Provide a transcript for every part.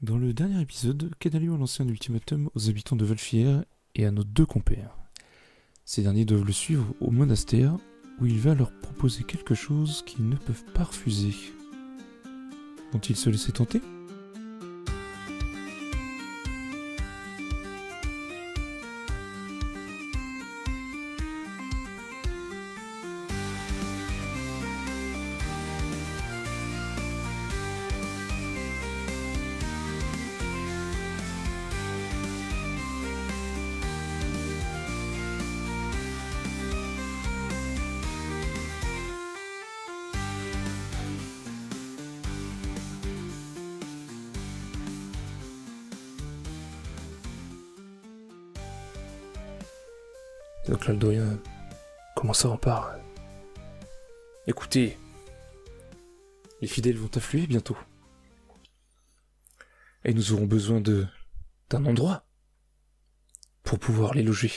Dans le dernier épisode, Cadalio a lancé un ultimatum aux habitants de Valfière et à nos deux compères. Ces derniers doivent le suivre au monastère où il va leur proposer quelque chose qu'ils ne peuvent pas refuser. Vont-ils se laisser tenter ? Donc là, le doyen commence à en parler. Écoutez, les fidèles vont affluer bientôt. Et nous aurons besoin d'un endroit pour pouvoir les loger.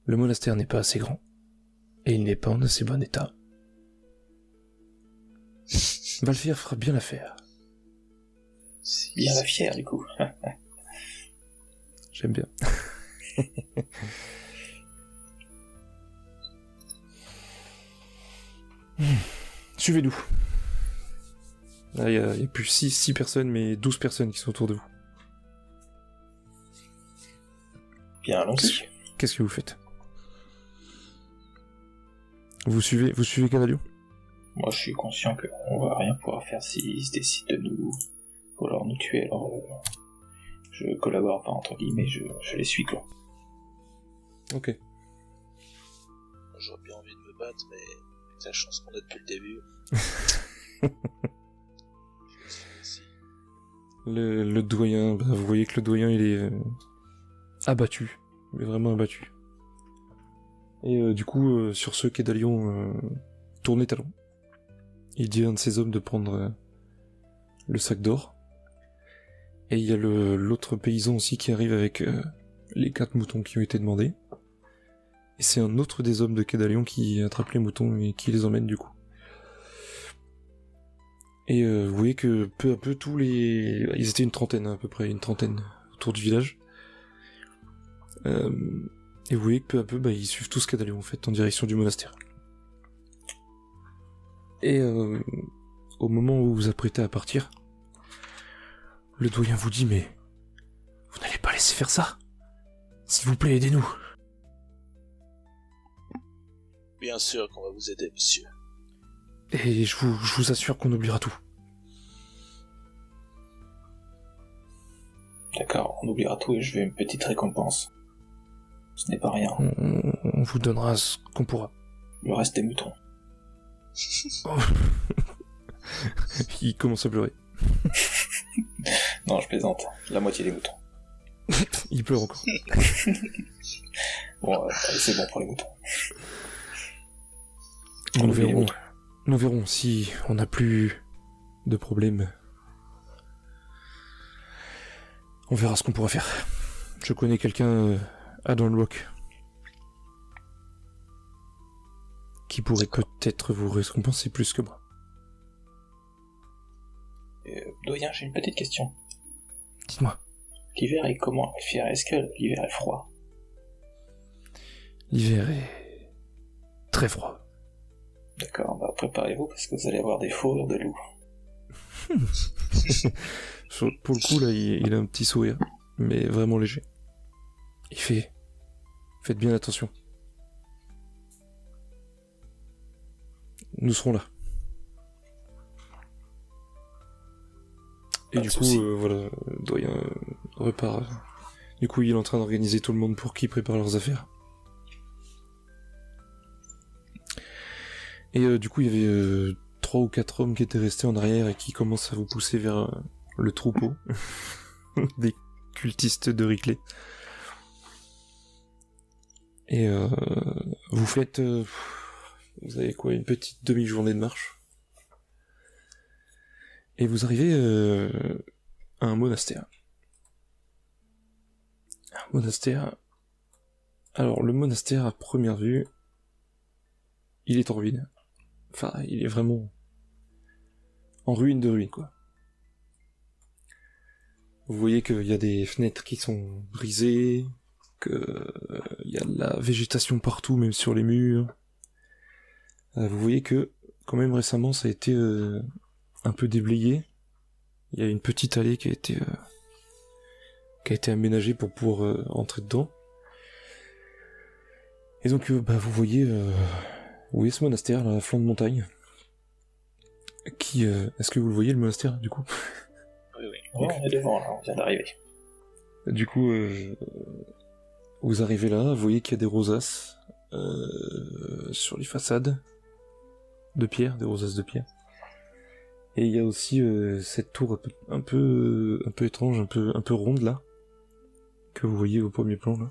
Le monastère n'est pas assez grand, et il n'est pas en assez bon état. Valfière fera bien l'affaire. C'est bien la fière, du coup. J'aime bien. Suivez-nous. Là, il n'y a plus 6 personnes, mais 12 personnes qui sont autour de vous. Bien, allons-y. Qu'est-ce que vous faites ? Vous suivez Cadalio ? Moi, je suis conscient qu'on va rien pouvoir faire s'ils se décident de nous vouloir nous tuer, alors je collabore pas, entre guillemets, je les suis, quoi. Ok. J'aurais bien envie de me battre, mais avec la chance qu'on a depuis le début. Je suis ici. Le doyen, vous voyez que le doyen, il est abattu. Il est vraiment abattu. Et du coup, sur ce, Cadalion tourne talon. Il dit à un de ses hommes de prendre le sac d'or. Et il y a l'autre paysan aussi qui arrive avec les 4 moutons qui ont été demandés. Et c'est un autre des hommes de Cadalion qui attrape les moutons et qui les emmène du coup. Et vous voyez que peu à peu ils étaient une trentaine à peu près, une trentaine autour du village. Et vous voyez que peu à peu ils suivent tous Cadalion en fait en direction du monastère. Et au moment où vous vous apprêtez à partir, le doyen vous dit mais vous n'allez pas laisser faire ça. S'il vous plaît, aidez-nous. Bien sûr qu'on va vous aider, monsieur. Et je vous assure qu'on oubliera tout. D'accord, on oubliera tout et je veux une petite récompense. Ce n'est pas rien. On vous donnera ce qu'on pourra. Le reste des moutons. Oh. Il commence à pleurer. Non, je plaisante. La moitié des moutons. Il pleure encore. Bon, allez, c'est bon pour les moutons. Nous verrons si on n'a plus de problème. On verra ce qu'on pourra faire. Je connais quelqu'un à Downwalk qui pourrait peut-être vous récompenser plus que moi. Doyen, j'ai une petite question. Dites-moi. L'hiver est comment? Est-ce que l'hiver est froid? L'hiver est très froid. D'accord, bah préparez-vous parce que vous allez avoir des fourrures de loup. Pour le coup, là, il a un petit sourire, mais vraiment léger. Il fait... Faites bien attention. Nous serons là. Et Pas du de coup, soucis. voilà, doyen repart. Du coup, il est en train d'organiser tout le monde pour qu'ils préparent leurs affaires. Et du coup, il y avait 3 ou 4 hommes qui étaient restés en arrière et qui commencent à vous pousser vers le troupeau des cultistes de Riclay. Et vous faites... vous avez quoi, une petite demi-journée de marche. Et vous arrivez à un monastère. Un monastère... Alors, le monastère, à première vue, il est en ruine. Enfin, il est vraiment en ruine de ruine, quoi. Vous voyez qu'il y a des fenêtres qui sont brisées, que il y a de la végétation partout, même sur les murs. Vous voyez que, quand même récemment, ça a été un peu déblayé. Il y a une petite allée qui a été aménagée pour pouvoir entrer dedans. Et donc, vous voyez ce monastère, là, à flanc de montagne. Qui, est-ce que vous le voyez, le monastère, du coup? Oui, oui. Ouais, on est devant, là, on vient d'arriver. Du coup, vous arrivez là, vous voyez qu'il y a des rosaces sur les façades de pierre, des rosaces de pierre. Et il y a aussi cette tour un peu étrange, un peu ronde là, que vous voyez au premier plan là,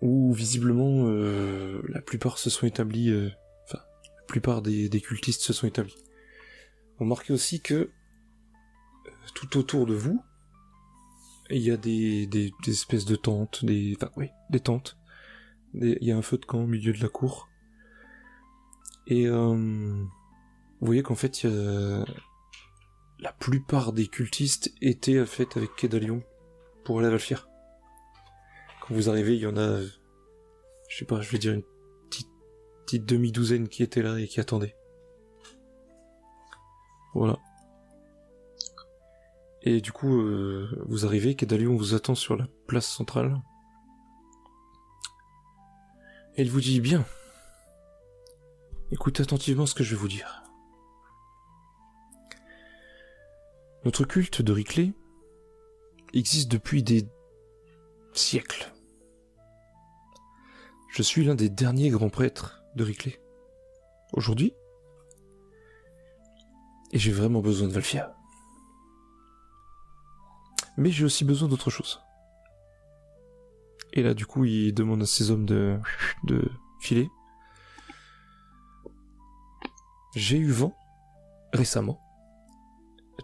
où visiblement la plupart se sont établis, la plupart des cultistes se sont établis. Vous remarquez aussi que tout autour de vous, il y a des espèces de tentes, des tentes. Il y a un feu de camp au milieu de la cour. Et vous voyez qu'en fait, la plupart des cultistes étaient fait avec Kedalion pour aller à Valfir. Quand vous arrivez, il y en a, je sais pas, je vais dire une petite demi-douzaine qui étaient là et qui attendaient. Voilà. Et du coup, vous arrivez, Kedalion vous attend sur la place centrale. Et il vous dit, bien, écoutez attentivement ce que je vais vous dire. Notre culte de Riclé existe depuis des siècles. Je suis l'un des derniers grands prêtres de Riclé. Aujourd'hui. Et j'ai vraiment besoin de Valfia. Mais j'ai aussi besoin d'autre chose. Et là, du coup, il demande à ses hommes de filer. J'ai eu vent, récemment,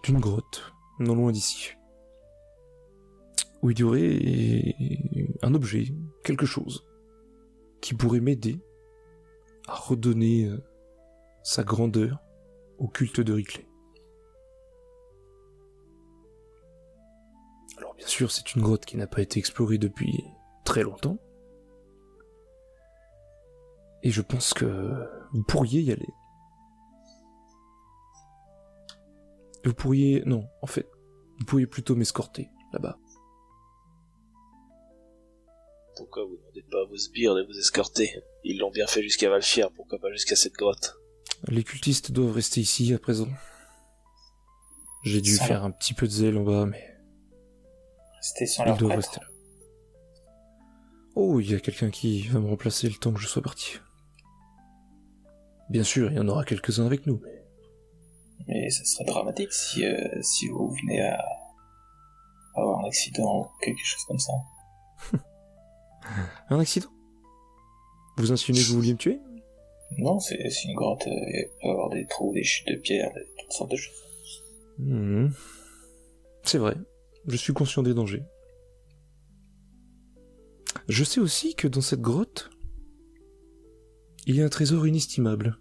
d'une grotte, non loin d'ici, où il y aurait un objet, quelque chose, qui pourrait m'aider à redonner sa grandeur au culte de Riclé. Alors bien sûr, c'est une grotte qui n'a pas été explorée depuis très longtemps, et je pense que vous pourriez y aller. Vous pourriez plutôt m'escorter, là-bas. Pourquoi vous ne demandez pas à vos sbires de vous escorter? Ils l'ont bien fait jusqu'à Valfir, pourquoi pas jusqu'à cette grotte? Les cultistes doivent rester ici, à présent. J'ai dû faire un petit peu de zèle en bas, mais... Rester sans leur ils doivent prêtre. rester là. Oh, il y a quelqu'un qui va me remplacer le temps que je sois parti. Bien sûr, il y en aura quelques-uns avec nous, mais... Mais ça serait dramatique si vous venez à avoir un accident ou quelque chose comme ça. Un accident? Vous insinuez que vous vouliez me tuer? Non, c'est une grotte, il peut y avoir des trous, des chutes de pierre, toutes sortes de choses. C'est vrai, je suis conscient des dangers. Je sais aussi que dans cette grotte, il y a un trésor inestimable.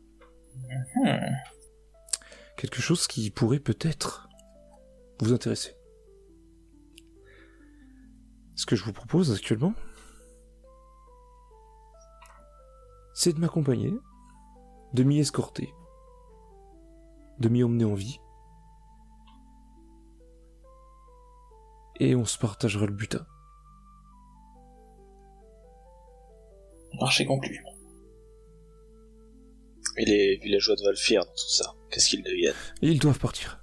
Quelque chose qui pourrait peut-être vous intéresser. Ce que je vous propose actuellement, c'est de m'accompagner, de m'y escorter, de m'y emmener en vie, et on se partagera le butin. Marché conclu. Et les villageois de Valfir dans tout ça, qu'est-ce qu'ils deviennent? Et ils doivent partir.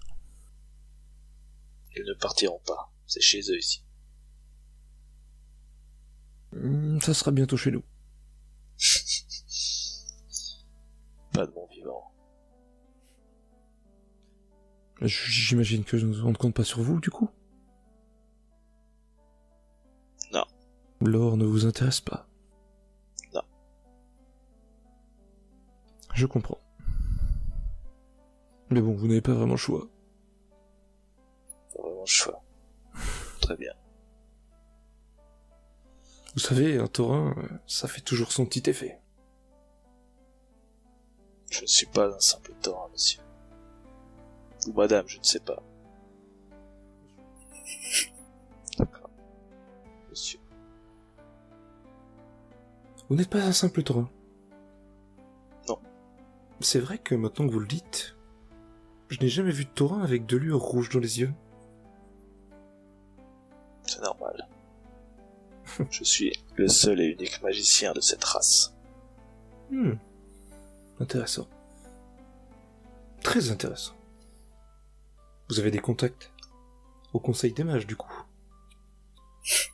Ils ne partiront pas, c'est chez eux ici. Ça sera bientôt chez nous. Pas de bon vivant. J'imagine que on ne compte pas sur vous, du coup? Non. L'or ne vous intéresse pas? Non. Je comprends. Mais bon, vous n'avez pas vraiment le choix. Pas vraiment le choix. Très bien. Vous savez, un taurin, ça fait toujours son petit effet. Je ne suis pas un simple taurin, monsieur. Ou madame, je ne sais pas. D'accord. Monsieur. Vous n'êtes pas un simple taurin. Non. C'est vrai que maintenant que vous le dites, je n'ai jamais vu de taurin avec de lueurs rouges dans les yeux. C'est normal. Je suis le seul et unique magicien de cette race. Intéressant. Très intéressant. Vous avez des contacts au Conseil des Mages, du coup.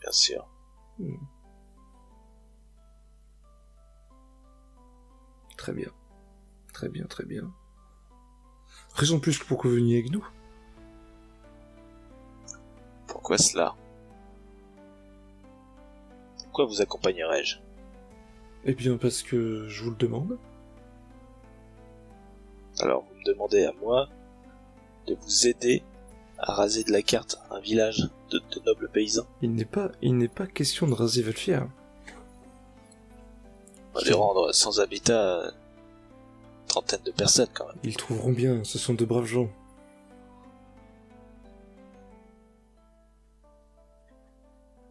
Bien sûr. Très bien. Très bien, très bien. Raison de plus pour que vous veniez avec nous. Pourquoi cela? Pourquoi vous accompagnerais-je? Eh bien, parce que je vous le demande. Alors vous me demandez à moi de vous aider à raser de la carte un village de nobles paysans? Il n'est pas question de raser Valfière. On va les rendre sans habitat une trentaine de personnes quand même. Ils trouveront bien, ce sont de braves gens.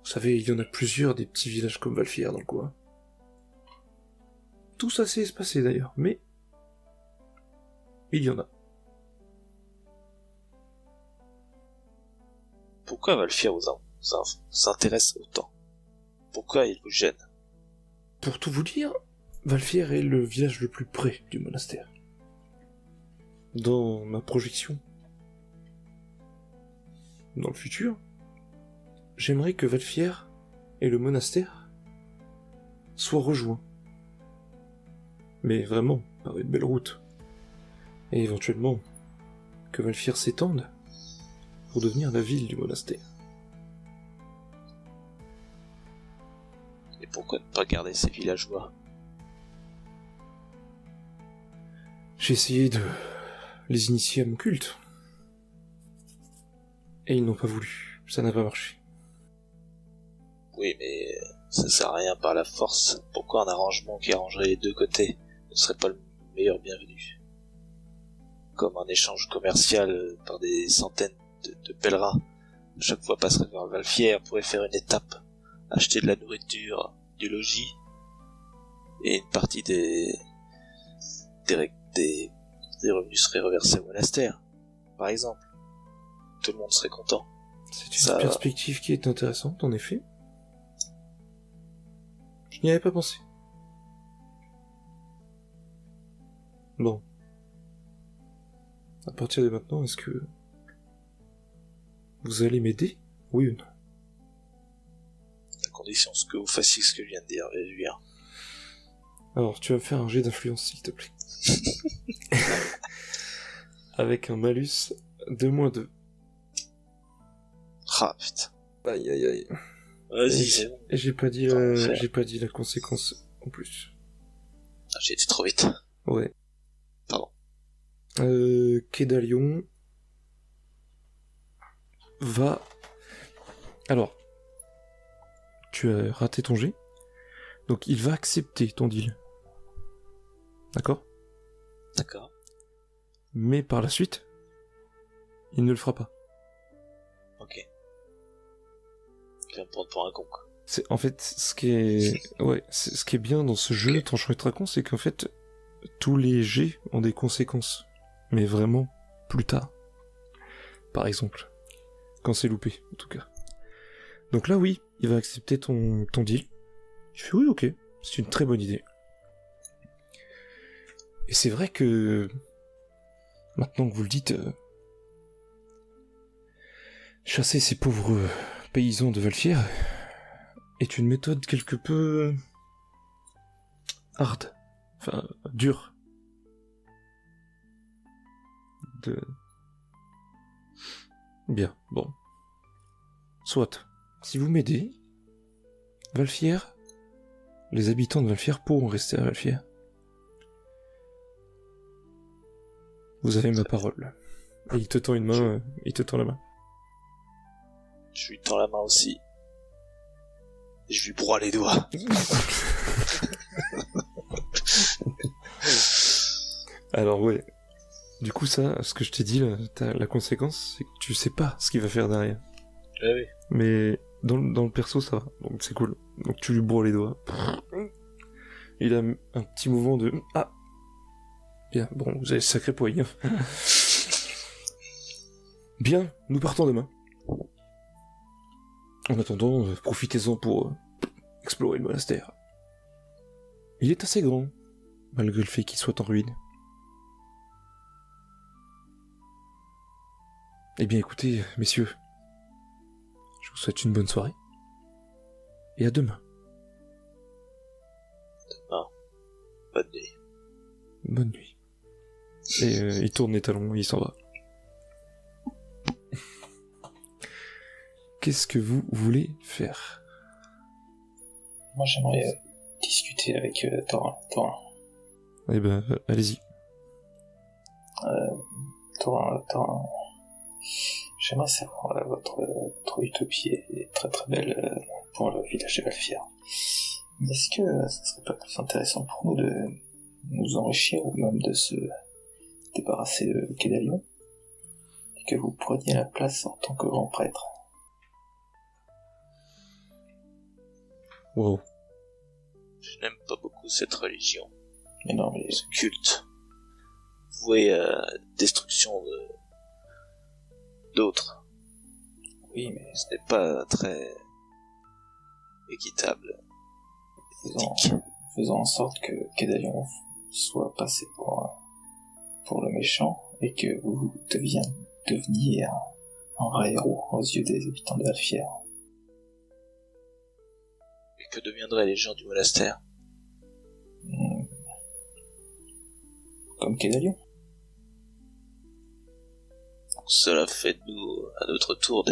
Vous savez, il y en a plusieurs des petits villages comme Valfière dans le coin. Tous assez espacés d'ailleurs, mais il y en a. Pourquoi Valfière vous intéresse autant? Pourquoi il vous gêne? Pour tout vous dire, Valfière est le village le plus près du monastère. Dans ma projection, dans le futur, j'aimerais que Valfière et le monastère soient rejoints. Mais vraiment, par une belle route. Et éventuellement, que Valfière s'étende pour devenir la ville du monastère. Et pourquoi ne pas garder ces villageois? J'ai essayé de les initier à mon culte. Et ils n'ont pas voulu. Ça n'a pas marché. Oui, mais ça sert à rien par la force. Pourquoi un arrangement qui arrangerait les deux côtés ne serait pas le meilleur bienvenu? Comme un échange commercial par des centaines de pèlerins. Chaque fois passerait vers Valfière, pourrait faire une étape, acheter de la nourriture, du logis, et une partie des revenus serait reversés au monastère, par exemple. Tout le monde serait content. C'est une perspective qui est intéressante, en effet. Je n'y avais pas pensé. Bon. À partir de maintenant, est-ce que vous allez m'aider? Oui ou non? À condition que vous fassiez ce que je viens de dire, Véluvien. Alors, tu vas me faire un jet d'influence, s'il te plaît. Avec un malus de -2. Ah, putain. Aïe aïe aïe. Vas-y, c'est bon. Et j'ai pas dit la conséquence en plus. Ah, j'ai été trop vite. Ouais. Pardon. Kédalion va... Alors, tu as raté ton jet, donc il va accepter ton deal. D'accord? D'accord. Mais par la suite, il ne le fera pas. Ok. Il va me prendre pour un con, quoi. C'est en fait ce qui est ce qui est bien dans ce jeu Tranchant et Traquant, c'est qu'en fait tous les jets ont des conséquences, mais vraiment plus tard. Par exemple, quand c'est loupé, en tout cas. Donc là, oui, il va accepter ton deal. Je fais oui, ok, c'est une très bonne idée. Et c'est vrai que maintenant que vous le dites, chasser ces pauvres paysans de Valfière est une méthode quelque peu hard, enfin dure. Bien, bon. Soit, si vous m'aidez, Valfière, les habitants de Valfière pourront rester à Valfière. Vous avez ma parole. Et il te tend une main, il te tend la main. Je lui tends la main aussi. Et je lui broie les doigts. Alors ouais. Du coup ça, ce que je t'ai dit là, la conséquence, c'est que tu sais pas ce qu'il va faire derrière. Ah oui. Mais dans le perso ça va, donc c'est cool. Donc tu lui broies les doigts. Il a un petit mouvement de... Ah. Bien, bon, vous avez sacré poigne. Bien, nous partons demain. En attendant, profitez-en pour explorer le monastère. Il est assez grand, malgré le fait qu'il soit en ruine. Eh bien écoutez, messieurs, je vous souhaite une bonne soirée. Et à demain. Bonne nuit. Bonne nuit. Et il tourne les talons et il s'en va. Qu'est-ce que vous voulez faire? Moi, j'aimerais discuter avec Thorin. Eh ben, allez-y. Thorin, j'aimerais savoir, votre utopie est très très belle pour le village de Valfière. Mais est-ce que ça serait pas plus intéressant pour nous de nous enrichir ou même de se débarrasser de Kedalion et que vous preniez la place en tant que grand prêtre? Wow. Je n'aime pas beaucoup cette religion. Mais non, mais... Ce culte. Voué à destruction d'autres. Oui, mais... Ce n'est pas très équitable. Faisons en sorte que Kedalion soit passé pour le méchant et que vous deveniez un vrai héros aux yeux des habitants de Valfière. Et que deviendraient les gens du monastère? Comme Kedalion. Cela fait de nous, à notre tour,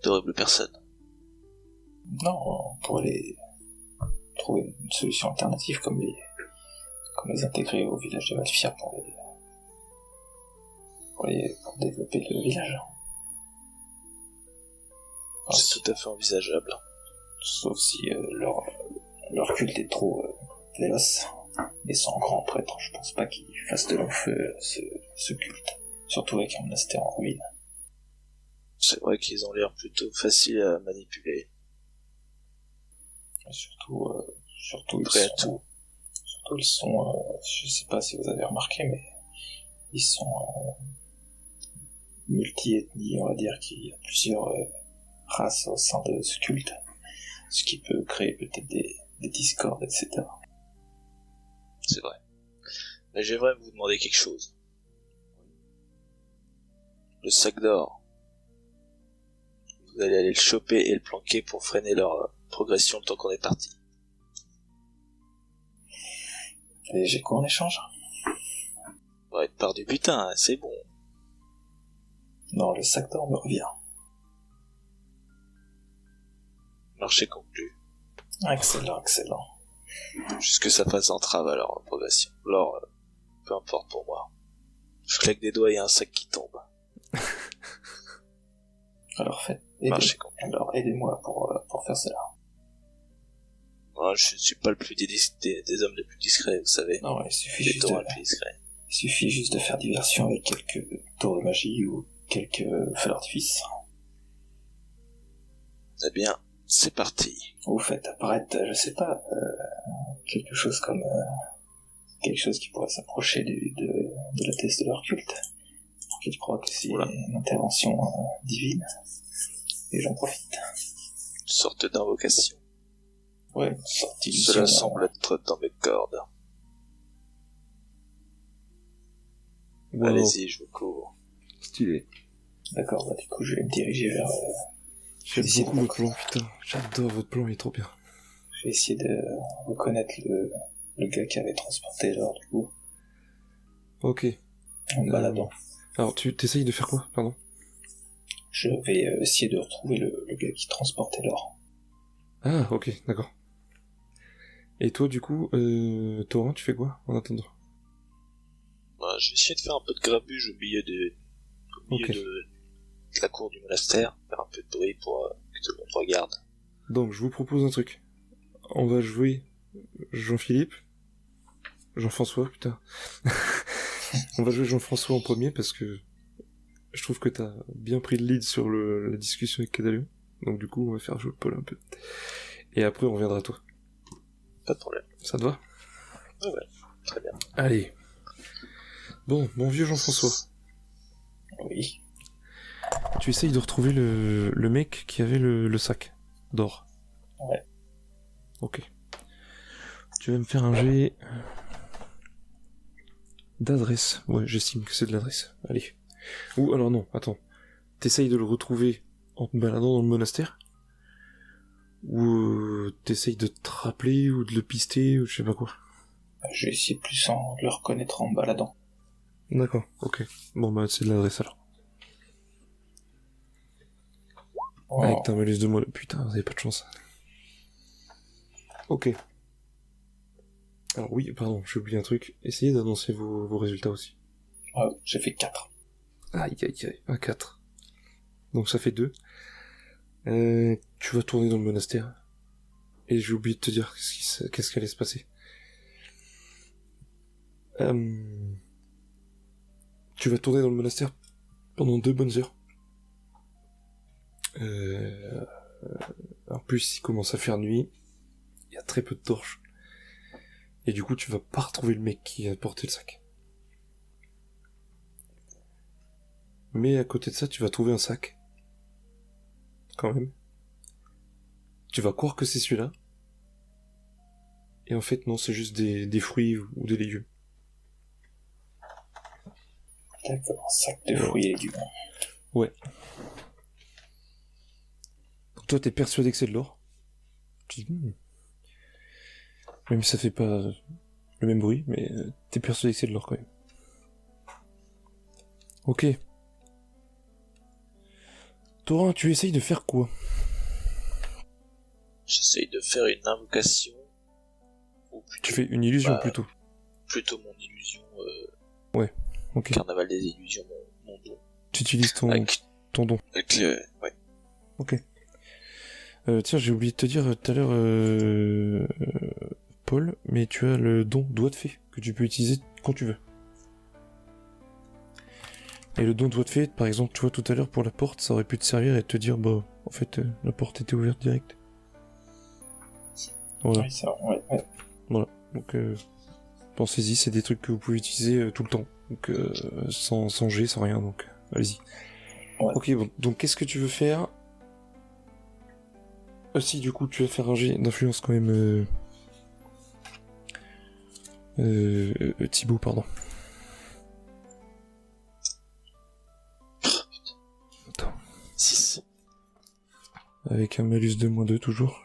d'horribles personnes. Non, on pourrait trouver une solution alternative comme les intégrer au village de Valfière pour développer le village. Enfin, C'est tout à fait envisageable. Sauf si leur culte est trop véloce. Et sans grand prêtre, je pense pas qu'ils fassent de long feu ce culte. Surtout avec un monastère en ruine. C'est vrai qu'ils ont l'air plutôt faciles à manipuler. Et surtout Prêt à tout. Surtout ils sont, je sais pas si vous avez remarqué, mais ils sont multi-ethnies, on va dire qu'il y a plusieurs races au sein de ce culte, ce qui peut créer peut-être des discordes, etc. C'est vrai. Mais j'aimerais vous demander quelque chose. Le sac d'or. Vous allez aller le choper et le planquer pour freiner leur progression le temps qu'on est parti. Et j'ai quoi en échange? On va être par du butin, hein, c'est bon. Non, le sac d'or me revient. Marché conclu. Excellent. Juste que ça fasse entrave à leur progression. Alors, peu importe pour moi. Je claque des doigts et un sac qui tombe. Alors aidez-moi pour faire cela. Moi, je ne suis pas le plus des hommes les plus discrets, vous savez. Non, il suffit juste de faire diversion avec quelques tours de magie ou quelques feux d'artifice. Eh bien, c'est parti. Vous faites apparaître, je sais pas, quelque chose qui pourrait s'approcher de la thèse de leur culte, pour qu'ils croient que c'est une intervention divine, et j'en profite. Une sorte d'invocation. Ouais, une sorte d'illusion. Cela semble être dans mes cordes. Wow. Allez-y, je vous cours. Stylé. D'accord, du coup je vais me diriger vers... J'aime beaucoup votre plan, putain. J'adore votre plan, il est trop bien. Je vais essayer de reconnaître le gars qui avait transporté l'or, du coup. Ok. En me baladant. Alors, tu t'essayes de faire quoi, pardon? Je vais essayer de retrouver le gars qui transportait l'or. Ah, ok, d'accord. Et toi, du coup, Thorin, tu fais quoi, en attendant? Bah, je vais essayer de faire un peu de grabuge au milieu de la cour du monastère, faire un peu de bruit pour que tout le monde regarde. Donc, je vous propose un truc. On va jouer Jean-Philippe, Jean-François, putain. On va jouer Jean-François en premier parce que je trouve que t'as bien pris le lead sur la discussion avec Kedalion. Donc du coup, on va faire jouer Paul un peu. Et après, on reviendra à toi. Pas de problème. Ça te va? Ouais, très bien. Allez. Bon, mon vieux Jean-François. Oui. Tu essayes de retrouver le mec qui avait le sac d'or. Ouais. Ok. Tu vas me faire un jet d'adresse. Ouais, j'estime que c'est de l'adresse. Allez. Ou alors non, attends. T'essayes de le retrouver en te baladant dans le monastère? Ou t'essayes de te rappeler ou de le pister ou je sais pas quoi? Je vais essayer plus en le reconnaître en me baladant. D'accord, ok. Bon bah c'est de l'adresse alors. Oh. Avec ta malus de moi. Putain, vous avez pas de chance. Ok. Alors oui, pardon, j'ai oublié un truc. Essayez d'annoncer vos résultats aussi. J'ai fait 4. Aïe aïe aïe, un 4. Donc ça fait 2. Tu vas tourner dans le monastère. Et j'ai oublié de te dire qu'est-ce qui allait se passer. Tu vas tourner dans le monastère pendant 2 bonnes heures. En plus, il commence à faire nuit. Il y a très peu de torches. Et du coup, tu vas pas retrouver le mec qui a porté le sac. Mais à côté de ça, tu vas trouver un sac. Quand même. Tu vas croire que c'est celui-là. Et en fait, non, c'est juste des fruits ou des légumes. D'accord, un sac de fruits et légumes. Ouais. Donc toi, t'es persuadé que c'est de l'or. Tu dis, même si ça fait pas le même bruit, mais t'es persuadé que c'est de l'or quand même. Ok. Thorin, tu essayes de faire quoi? J'essaye de faire une invocation. Ou plutôt, Tu fais une illusion plutôt. Plutôt mon illusion. Ouais, ok. Carnaval des illusions, mon don. Tu utilises ton don. Ouais. Ok. Tiens, j'ai oublié de te dire tout à l'heure, Paul, mais tu as le don doigt de fée que tu peux utiliser quand tu veux. Et le don doigt de fée, par exemple, tu vois, tout à l'heure pour la porte, ça aurait pu te servir et te dire, bah, en fait, la porte était ouverte direct. Voilà. Oui, ça, ouais. Voilà. Donc, pensez-y, c'est des trucs que vous pouvez utiliser tout le temps. Donc, sans jet, sans rien, donc, allez-y. Ouais. Ok, bon, donc qu'est-ce que tu veux faire? Si, du coup, tu vas faire un jet d'influence quand même. Thibaut, pardon. Attends. 6. Avec un malus de -2 toujours.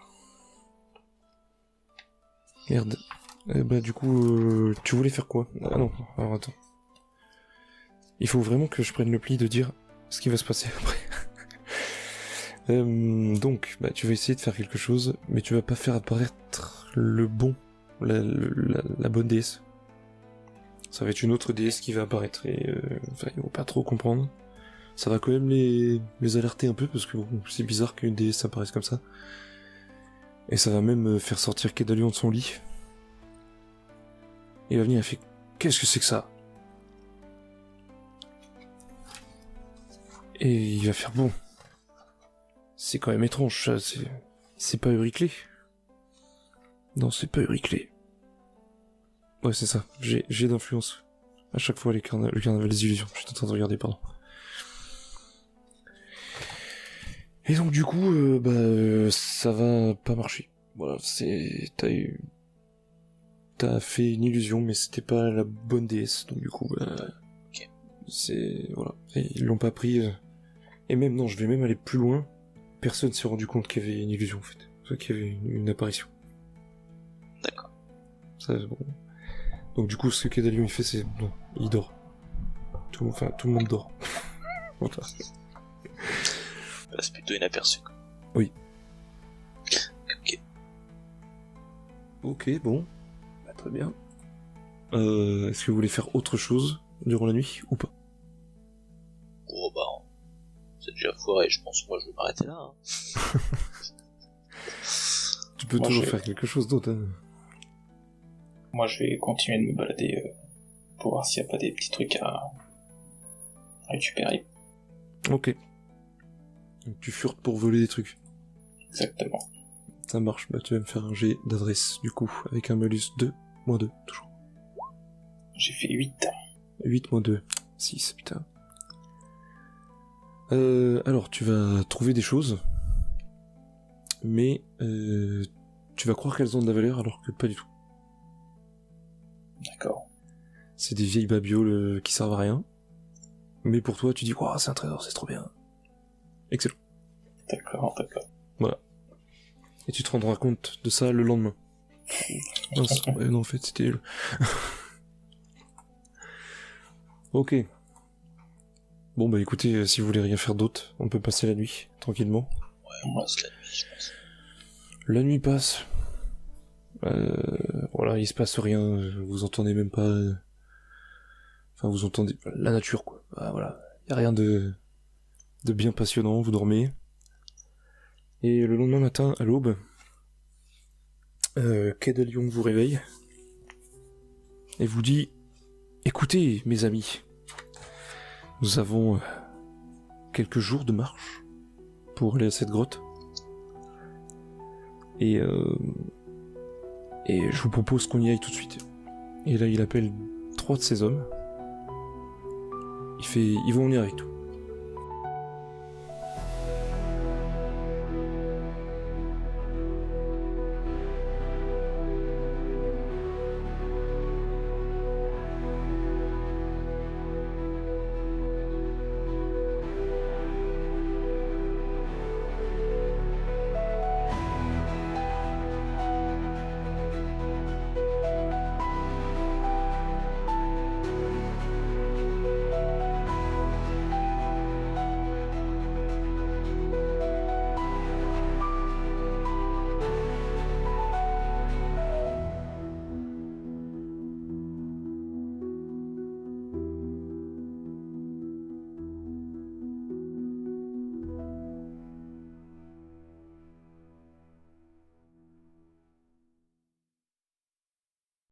Merde. Bah du coup, tu voulais faire quoi? Ah non, alors attends. Il faut vraiment que je prenne le pli de dire ce qui va se passer après. Donc, bah tu vas essayer de faire quelque chose, mais tu vas pas faire apparaître le bon, la bonne déesse. Ça va être une autre déesse qui va apparaître, et enfin, ils vont pas trop comprendre. Ça va quand même les alerter un peu, parce que bon, c'est bizarre qu'une déesse apparaisse comme ça. Et ça va même faire sortir Kedalion de son lit. Il va venir et fait qu'est-ce que c'est que ça? Et il va faire bon. C'est quand même étrange, ça, c'est pas Euriclé. Non, c'est pas Euriclé. Ouais, c'est ça. J'ai d'influence. À chaque fois, le carnaval des illusions. Je suis en train de regarder, pardon. Et donc, du coup, ça va pas marcher. Voilà, t'as fait une illusion, mais c'était pas la bonne déesse. Donc, du coup, Ok. Voilà. Et ils l'ont pas pris. Et même, non, je vais même aller plus loin. Personne s'est rendu compte qu'il y avait une illusion, en fait. Qu'il y avait une apparition. D'accord. Ça, bon. Donc du coup, ce que Kedalion il fait, c'est... Non, il dort. Tout le monde dort. Voilà. C'est plutôt inaperçu, quoi. Oui. Ok. Ok, bon. Bah, très bien. Est-ce que vous voulez faire autre chose durant la nuit, ou pas? Oh bah... C'est déjà foiré, je pense que moi je vais m'arrêter là. Hein. Tu peux toujours faire quelque chose d'autre. Hein. Moi, je vais continuer de me balader pour voir s'il n'y a pas des petits trucs à récupérer. Ok. Donc tu furtes pour voler des trucs. Exactement. Ça marche, bah tu vas me faire un jet d'adresse, du coup, avec un malus 2, moins 2, toujours. J'ai fait 8. 8 moins 2, 6, putain. Alors, tu vas trouver des choses, mais tu vas croire qu'elles ont de la valeur alors que pas du tout. D'accord. C'est des vieilles babioles qui servent à rien, mais pour toi, tu dis « Waouh, c'est un trésor, c'est trop bien !» Excellent. D'accord. Voilà. Et tu te rendras compte de ça le lendemain. Non, en fait, c'était... Ok. Bon, bah écoutez, si vous voulez rien faire d'autre, on peut passer la nuit, tranquillement. Ouais, on passe la nuit, je pense. La nuit passe. Voilà, il se passe rien, vous entendez même pas... Enfin, vous entendez la nature, quoi. Ah, voilà, y a rien de bien passionnant, vous dormez. Et le lendemain matin, à l'aube, Quai de Lyon vous réveille et vous dit « Écoutez, mes amis, nous avons quelques jours de marche pour aller à cette grotte. Et je vous propose qu'on y aille tout de suite. » Et là, il appelle 3 de ses hommes. Il fait « Ils vont venir avec tout. »